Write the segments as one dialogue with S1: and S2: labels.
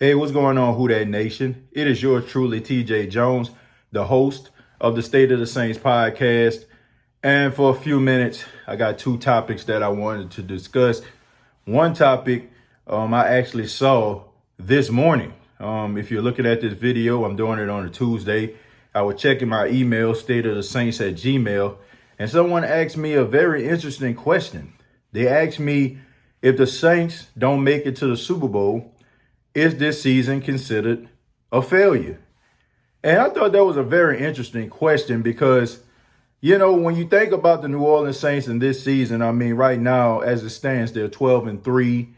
S1: Hey, what's going on, Who Dat Nation? It is yours truly, TJ Jones, the host of the State of the Saints podcast. And for a few minutes, I got two topics that I wanted to discuss. One topic I actually saw this morning. If you're looking at this video, I'm doing it on a Tuesday. I was checking my email, stateofthesaints at Gmail, and someone asked me a very interesting question. They asked me, if the Saints don't make it to the Super Bowl, is this season considered a failure? And I thought that was a very interesting question because, when you think about the New Orleans Saints in this season, I mean, right now, as it stands, they're 12-3.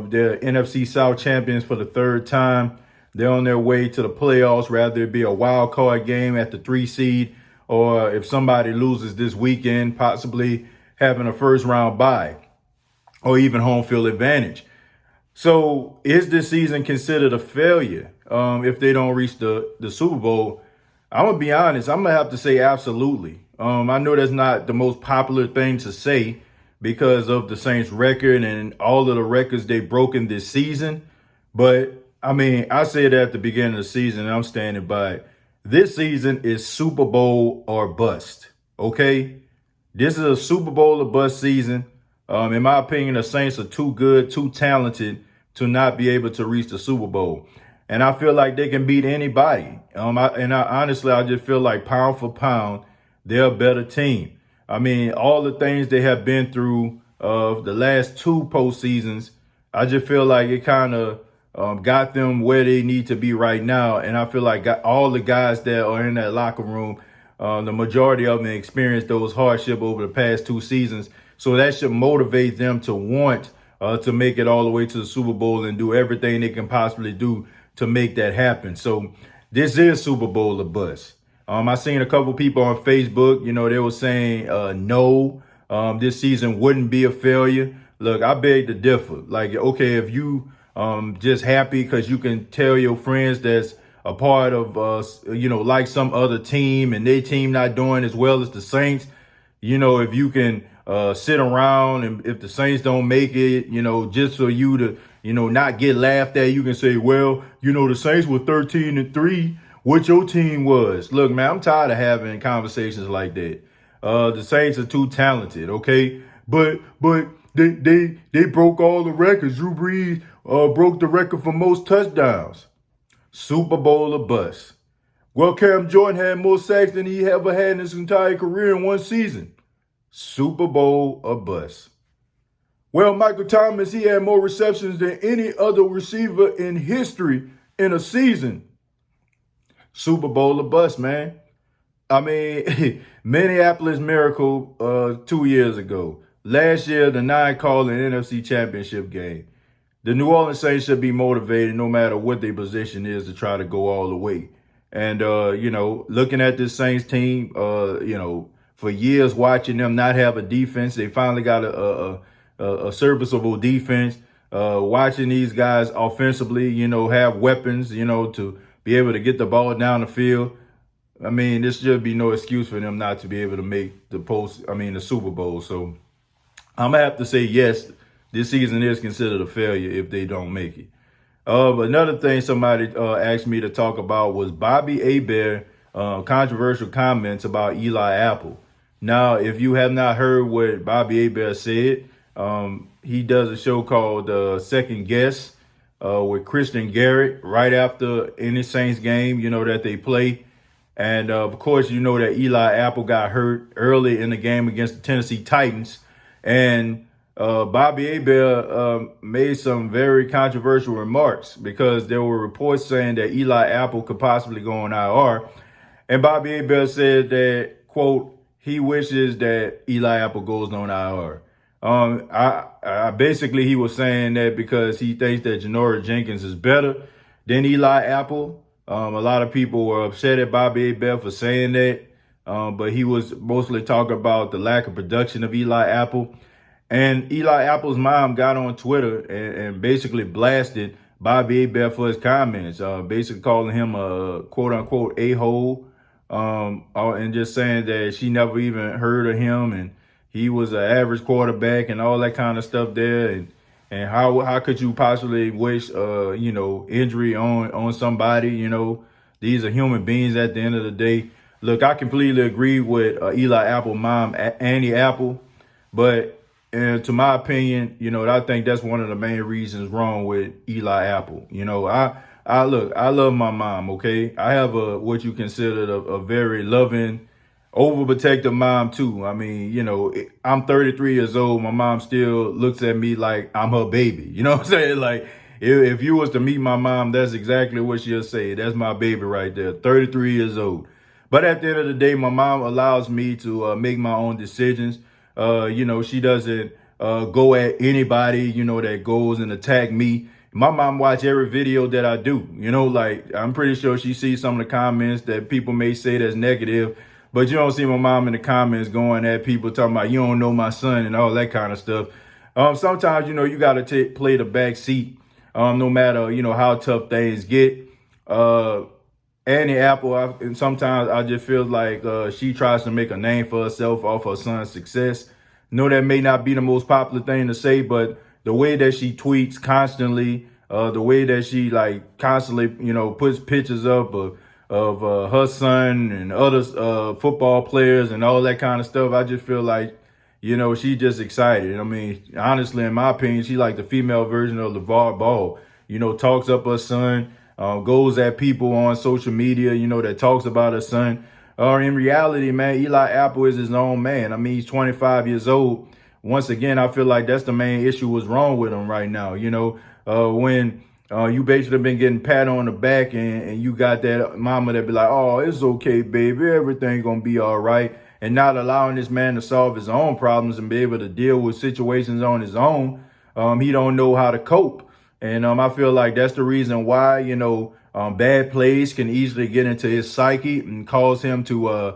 S1: They're NFC South champions for the third time. They're on their way to the playoffs, rather it be a wild card game at the 3 seed, or if somebody loses this weekend, possibly having a first round bye or even home field advantage. So is this season considered a failure if they don't reach the Super Bowl? I'm going to be honest. I'm going to have to say absolutely. I know that's not the most popular thing to say because of the Saints record and all of the records they've broken this season. But, I mean, I said at the beginning of the season, and I'm standing by it. This season is Super Bowl or bust, okay? This is a Super Bowl or bust season. In my opinion, the Saints are too good, too talented to not be able to reach the Super Bowl. And I feel like they can beat anybody. Honestly, I just feel like pound for pound, they're a better team. I mean, all the things they have been through the last two postseasons, I just feel like it kind of got them where they need to be right now. And I feel like all the guys that are in that locker room, the majority of them experienced those hardships over the past two seasons. So that should motivate them to want to make it all the way to the Super Bowl and do everything they can possibly do to make that happen. So this is Super Bowl or bust. I seen a couple people on Facebook, they were saying no, this season wouldn't be a failure. Look, I beg to differ. Like, okay, if you just happy because you can tell your friends that's a part of, like some other team and their team not doing as well as the Saints, if you can sit around and if the Saints don't make it, just for you to, not get laughed at, you can say, well, the Saints were 13-3. What your team was. Look, man, I'm tired of having conversations like that. The Saints are too talented, okay? But they broke all the records. Drew Brees broke the record for most touchdowns. Super Bowl or bust. Well, Cam Jordan had more sacks than he ever had in his entire career in one season. Super Bowl or bust. Well, Michael Thomas, he had more receptions than any other receiver in history in a season. Super Bowl or bust, man. I mean, Minneapolis Miracle 2 years ago. Last year, the 9 call in NFC Championship game. The New Orleans Saints should be motivated no matter what their position is to try to go all the way. And, looking at this Saints team, for years watching them not have a defense, they finally got a serviceable defense. Watching these guys offensively, have weapons, to be able to get the ball down the field. I mean, this should be no excuse for them not to be able to make the Super Bowl. So I'm going to have to say, yes, this season is considered a failure if they don't make it. But another thing somebody asked me to talk about was Bobby Hebert controversial comments about Eli Apple. Now, if you have not heard what Bobby Hebert said, he does a show called Second Guess with Christian Garrett right after any Saints game, that they play. And, of course, that Eli Apple got hurt early in the game against the Tennessee Titans. And Bobby Hebert made some very controversial remarks because there were reports saying that Eli Apple could possibly go on IR. And Bobby Hebert said that, quote, he wishes that Eli Apple goes on IR. I basically he was saying that because he thinks that Janoris Jenkins is better than Eli Apple. A lot of people were upset at Bobby Hebert for saying that, but he was mostly talking about the lack of production of Eli Apple. And Eli Apple's mom got on Twitter and basically blasted Bobby Hebert for his comments, basically calling him a quote-unquote a-hole, and just saying that she never even heard of him and he was an average quarterback and all that kind of stuff there. And And how could you possibly wish injury on somebody? These are human beings at the end of the day. Look, I completely agree with Eli Apple mom, Annie Apple, but to my opinion, I think that's one of the main reasons wrong with Eli Apple. I love my mom. Okay, I have what you consider a very loving, overprotective mom too. I mean, I'm 33 years old. My mom still looks at me like I'm her baby. You know what I'm saying? Like if you was to meet my mom, that's exactly what she'll say. That's my baby right there. 33 years old. But at the end of the day, my mom allows me to make my own decisions. She doesn't go at anybody, that goes and attack me. My mom watch every video that I do. Like I'm pretty sure she sees some of the comments that people may say that's negative, but you don't see my mom in the comments going at people talking about you don't know my son and all that kind of stuff. Sometimes, you got to play the back seat, no matter, how tough things get. Annie Apple, and sometimes I just feel like she tries to make a name for herself off her son's success. No, that may not be the most popular thing to say, but the way that she tweets constantly, the way that she like constantly, puts pictures up of her son and other football players and all that kind of stuff, I just feel like, she just excited. I mean, honestly, in my opinion, she like the female version of LeVar Ball. Talks up her son. Goes at people on social media, that talks about her son. In reality, man, Eli Apple is his own man. I mean, he's 25 years old. Once again, I feel like that's the main issue what's wrong with him right now. When you basically been getting pat on the back and you got that mama that be like, oh, it's okay, baby. Everything gonna be all right. And not allowing this man to solve his own problems and be able to deal with situations on his own. He don't know how to cope. And I feel like that's the reason why, bad plays can easily get into his psyche and cause him to,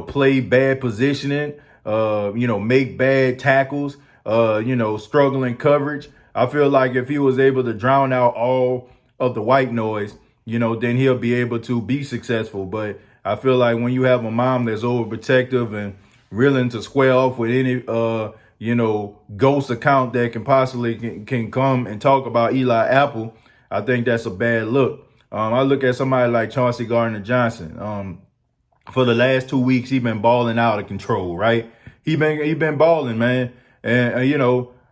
S1: play bad positioning, make bad tackles, struggling coverage. I feel like if he was able to drown out all of the white noise, then he'll be able to be successful. But I feel like when you have a mom that's overprotective and willing to square off with any, ghost account that can possibly can come and talk about Eli Apple, I think that's a bad look. I look at somebody like Chauncey Gardner-Johnson. For the last 2 weeks, he been balling out of control, right? He been balling, man. And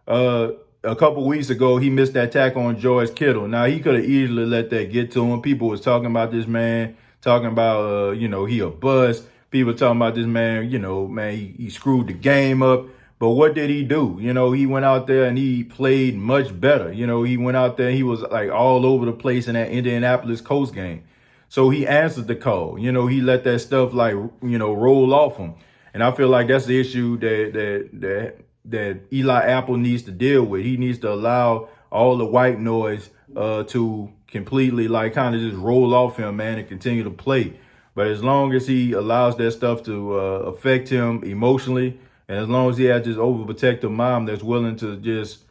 S1: a couple weeks ago, he missed that tackle on George Kittle. Now he could have easily let that get to him. People was talking about this man, talking about he a bust. People talking about this man, he screwed the game up. But what did he do? He went out there and he played much better. He went out there, he was like all over the place in that Indianapolis Colts game. So he answered the call. He let that stuff roll off him. And I feel like that's the issue that Eli Apple needs to deal with. He needs to allow all the white noise to completely kind of just roll off him, man, and continue to play. But as long as he allows that stuff to affect him emotionally, and as long as he has this overprotective mom that's willing to just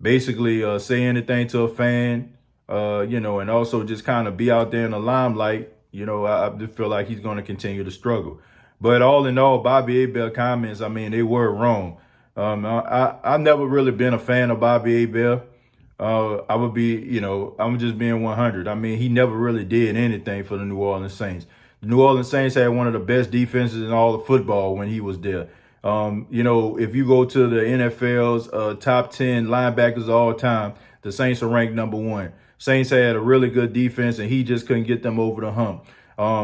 S1: basically say anything to a fan, and also just kind of be out there in the limelight, I just feel like he's going to continue to struggle. But all in all, Bobby Hebert comments, I mean, they were wrong. I've never really been a fan of Bobby Hebert. I would be, I'm just being 100. I mean, he never really did anything for the New Orleans Saints. The New Orleans Saints had one of the best defenses in all of football when he was there. If you go to the NFL's top 10 linebackers of all time, the Saints are ranked number 1. Saints had a really good defense, and he just couldn't get them over the hump.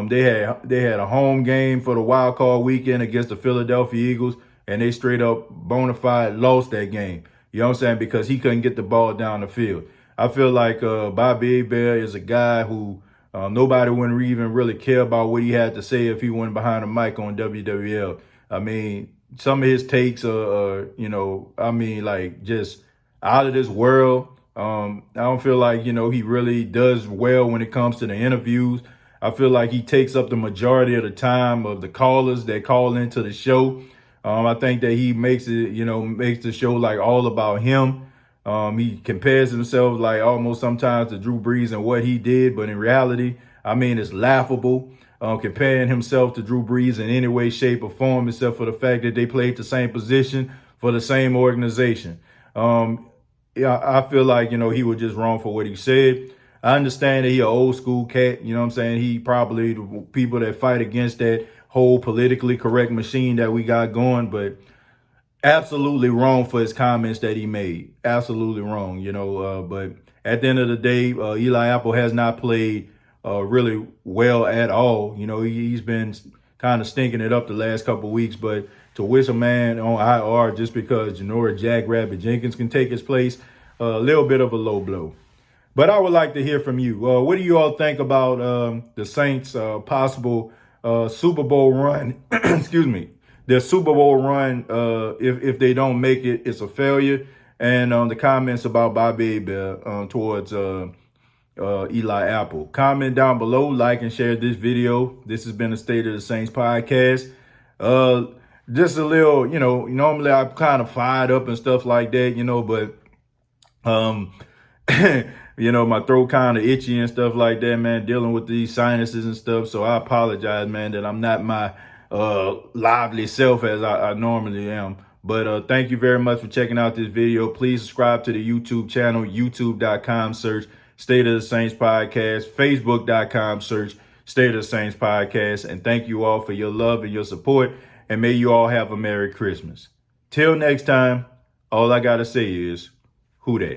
S1: They had a home game for the wild card weekend against the Philadelphia Eagles, and they straight up bona fide lost that game. You know what I'm saying? Because he couldn't get the ball down the field. I feel like Bobby Hebert is a guy who nobody wouldn't even really care about what he had to say if he went behind a mic on WWL. I mean, some of his takes are, just out of this world. I don't feel like, he really does well when it comes to the interviews. I feel like he takes up the majority of the time of the callers that call into the show. I think that he makes it, makes the show all about him. He compares himself almost sometimes to Drew Brees and what he did. But in reality, I mean, it's laughable. Comparing himself to Drew Brees in any way, shape, or form, except for the fact that they played the same position for the same organization. I feel like, he was just wrong for what he said. I understand that he an old school cat. You know what I'm saying? He probably the people that fight against that whole politically correct machine that we got going, but absolutely wrong for his comments that he made. Absolutely wrong, but at the end of the day, Eli Apple has not played really well at all. He's been kind of stinking it up the last couple of weeks, but to wish a man on IR just because Janoris Jackrabbit Jenkins can take his place, a little bit of a low blow. But I would like to hear from you. What do you all think about the Saints' possible Super Bowl run? Excuse me. Their Super Bowl run, if they don't make it, it's a failure. And the comments about Bobby Hebert towards Eli Apple. Comment down below, like and share this video. This has been the State of the Saints podcast. Just a little, normally I'm kind of fired up and stuff like that, but my throat kind of itchy and stuff like that, man, dealing with these sinuses and stuff. So I apologize, man, that I'm not my lively self as I normally am. But thank you very much for checking out this video. Please subscribe to the YouTube channel, youtube.com, search State of the Saints Podcast, facebook.com, search State of the Saints Podcast. And thank you all for your love and your support. And may you all have a Merry Christmas. Till next time, all I got to say is, who dat?